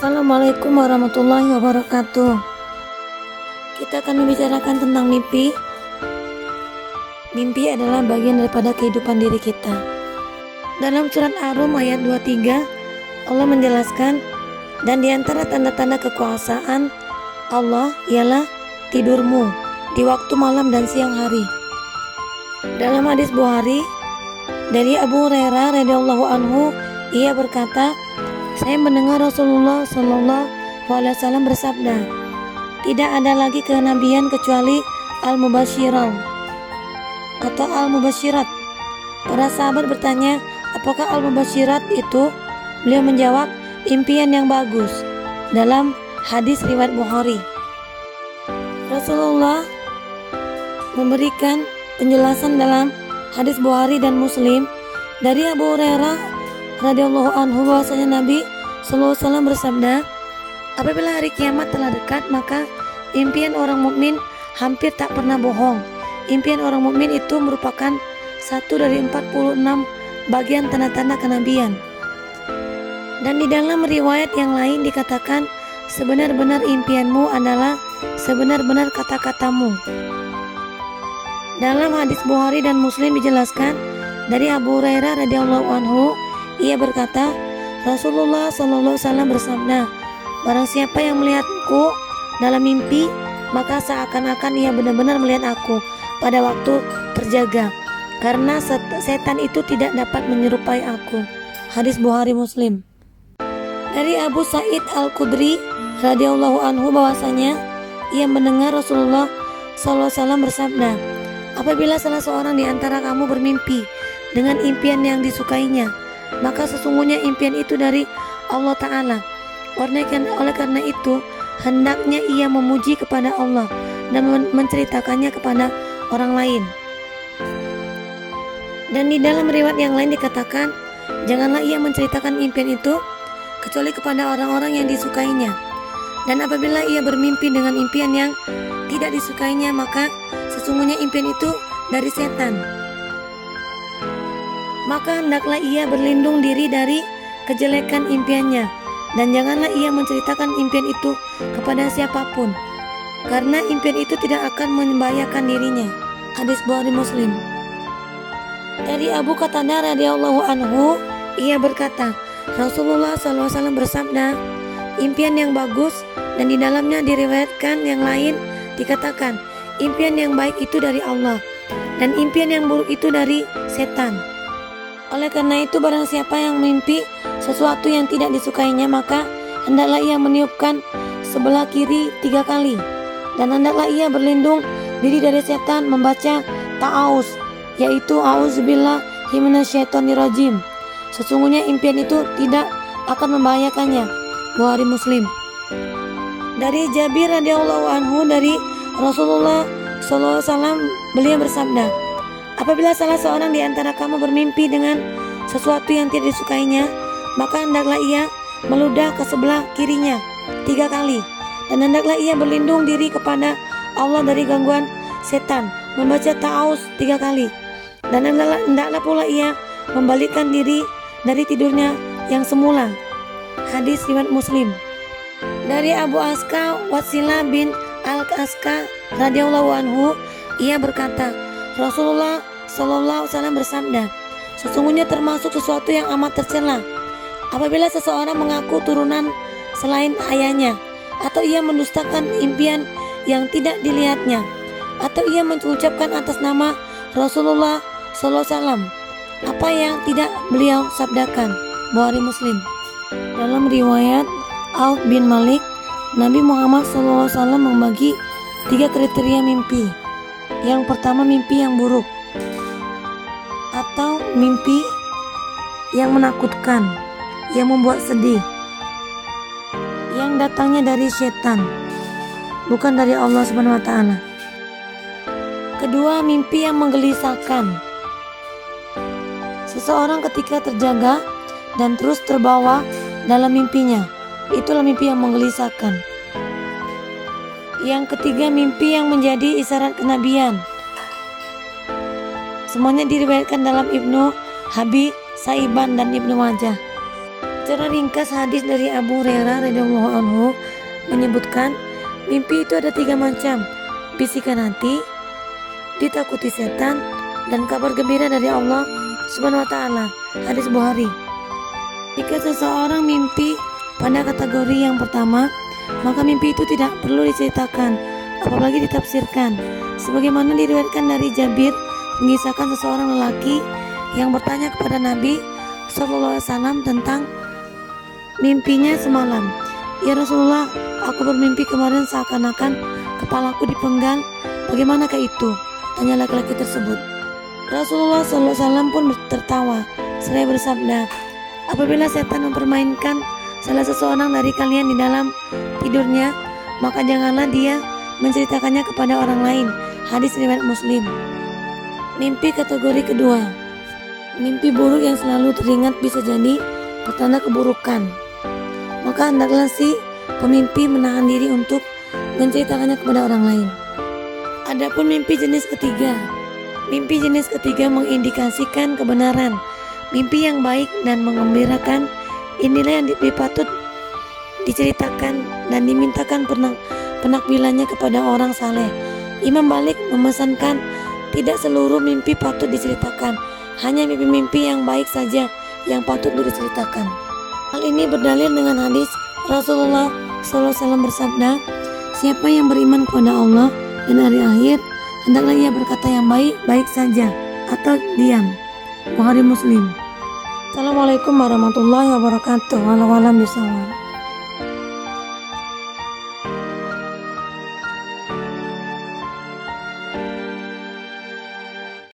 Assalamualaikum warahmatullahi wabarakatuh. Kita akan membicarakan tentang mimpi. Mimpi adalah bagian daripada kehidupan diri kita. Dalam surat Ar-Rum ayat 23, Allah menjelaskan, dan diantara tanda-tanda kekuasaan Allah ialah tidurmu di waktu malam dan siang hari. Dalam hadis Bukhari dari Abu Hurairah radhiyallahu anhu, ia berkata, saya mendengar Rasulullah Shallallahu Alaihi Wasallam bersabda, tidak ada lagi kenabian kecuali al-mubasyirat atau al-mubasyirat. Para sahabat bertanya, apakah al-mubasyirat itu? Beliau menjawab, impian yang bagus. Dalam hadis riwayat Bukhari, Rasulullah memberikan penjelasan dalam hadis Bukhari dan Muslim dari Abu Hurairah radhiyallahu anhu bahwasanya Nabi sallallahu alaihi wasallam bersabda, apabila hari kiamat telah dekat, maka impian orang mukmin hampir tak pernah bohong. Impian orang mukmin itu merupakan satu dari 46 bagian tanda-tanda kenabian. Dan di dalam riwayat yang lain dikatakan, sebenar-benar impianmu adalah sebenar-benar kata-katamu. Dalam hadis Bukhari dan Muslim dijelaskan dari Abu Hurairah radhiyallahu anhu, ia berkata, Rasulullah Shallallahu Alaihi Wasallam bersabda, barang siapa yang melihatku dalam mimpi, maka seakan-akan ia benar-benar melihat aku pada waktu terjaga, karena setan itu tidak dapat menyerupai aku. Hadis Bukhari Muslim. Dari Abu Sa'id Al-Khudri radhiyallahu anhu bahwasanya ia mendengar Rasulullah Shallallahu Alaihi Wasallam bersabda, apabila salah seorang di antara kamu bermimpi dengan impian yang disukainya, maka sesungguhnya impian itu dari Allah Ta'ala. Oleh karena itu, hendaknya ia memuji kepada Allah dan menceritakannya kepada orang lain. Dan di dalam riwayat yang lain dikatakan, janganlah ia menceritakan impian itu kecuali kepada orang-orang yang disukainya. Dan apabila ia bermimpi dengan impian yang tidak disukainya, maka sesungguhnya impian itu dari setan. Maka hendaklah ia berlindung diri dari kejelekan impiannya, dan janganlah ia menceritakan impian itu kepada siapapun, karena impian itu tidak akan membahayakan dirinya. Hadis Bukhari Muslim. Dari Abu Qatadah radhiyallahu anhu, ia berkata, Rasulullah SAW bersabda, impian yang bagus, dan di dalamnya diriwayatkan yang lain dikatakan, impian yang baik itu dari Allah, dan impian yang buruk itu dari setan. Oleh karena itu, barang siapa yang mimpi sesuatu yang tidak disukainya, maka hendaklah ia meniupkan sebelah kiri 3 kali, dan hendaklah ia berlindung diri dari setan membaca ta'awuz, yaitu a'udzubillahi minasyaitonirrajim. Sesungguhnya impian itu tidak akan membahayakannya. Bukhari Muslim. Dari Jabir radhiyallahu anhu dari Rasulullah sallallahu alaihi wasallam, beliau bersabda, apabila salah seorang di antara kamu bermimpi dengan sesuatu yang tidak disukainya, maka hendaklah ia meludah ke sebelah kirinya 3 kali, dan hendaklah ia berlindung diri kepada Allah dari gangguan setan, membaca ta'awuz 3 kali, dan hendaklah pula ia membalikkan diri dari tidurnya yang semula. Hadis riwayat Muslim. Dari Abu Aska Wasilah bin Al-Aska radhiyallahu anhu, ia berkata, Rasulullah Shallallahu Alaihi Wasallam bersabda, sesungguhnya termasuk sesuatu yang amat tercela apabila seseorang mengaku turunan selain ayahnya, atau ia mendustakan impian yang tidak dilihatnya, atau ia mengucapkan atas nama Rasulullah Shallallahu Alaihi Wasallam apa yang tidak beliau sabdakan. Bukhari Muslim. Dalam riwayat Auf bin Malik, Nabi Muhammad Shallallahu Alaihi Wasallam membagi 3 kriteria mimpi. Yang pertama, mimpi yang buruk atau mimpi yang menakutkan, yang membuat sedih, yang datangnya dari setan, bukan dari Allah Subhanahu wa taala. Kedua, mimpi yang menggelisahkan. Seseorang ketika terjaga dan terus terbawa dalam mimpinya, itulah mimpi yang menggelisahkan. Yang ketiga, mimpi yang menjadi isyarat kenabian. Semuanya diriwayatkan dalam Ibnu Abi Saiban dan Ibnu Majah. Secara ringkas hadis dari Abu Hurairah radhiyallahu anhu menyebutkan mimpi itu ada 3 macam: bisikan hati, ditakuti setan, dan kabar gembira dari Allah Subhanahu wa taala. Hadis Bukhari. Jika seseorang mimpi pada kategori yang pertama, maka mimpi itu tidak perlu diceritakan, apalagi ditafsirkan. Sebagaimana diriwayatkan dari Jabir mengisahkan seseorang lelaki yang bertanya kepada Nabi SAW tentang mimpinya semalam. Ya Rasulullah, aku bermimpi kemarin seakan-akan kepalaku dipenggal. Bagaimanakah itu? Tanya laki-laki tersebut. Rasulullah SAW pun tertawa seraya bersabda, apabila setan mempermainkan salah seseorang dari kalian di dalam tidurnya, maka janganlah dia menceritakannya kepada orang lain. Hadis riwayat Muslim. Mimpi kategori kedua. Mimpi buruk yang selalu teringat bisa jadi pertanda keburukan. Maka hendaklah si pemimpi menahan diri untuk menceritakannya kepada orang lain. Adapun mimpi jenis ketiga. Mimpi jenis ketiga mengindikasikan kebenaran. Mimpi yang baik dan menggembirakan, inilah yang patut diceritakan dan dimintakan penakbilannya kepada orang saleh. Imam Malik memesankan tidak seluruh mimpi patut diceritakan, hanya mimpi-mimpi yang baik saja yang patut diceritakan. Hal ini berdalil dengan hadis Rasulullah SAW bersabda, siapa yang beriman kepada Allah dan hari akhir, hendaklah ia berkata yang baik saja atau diam. Bukhari Muslim. Assalamualaikum warahmatullahi wabarakatuh. Wallahu a'lam bishawab.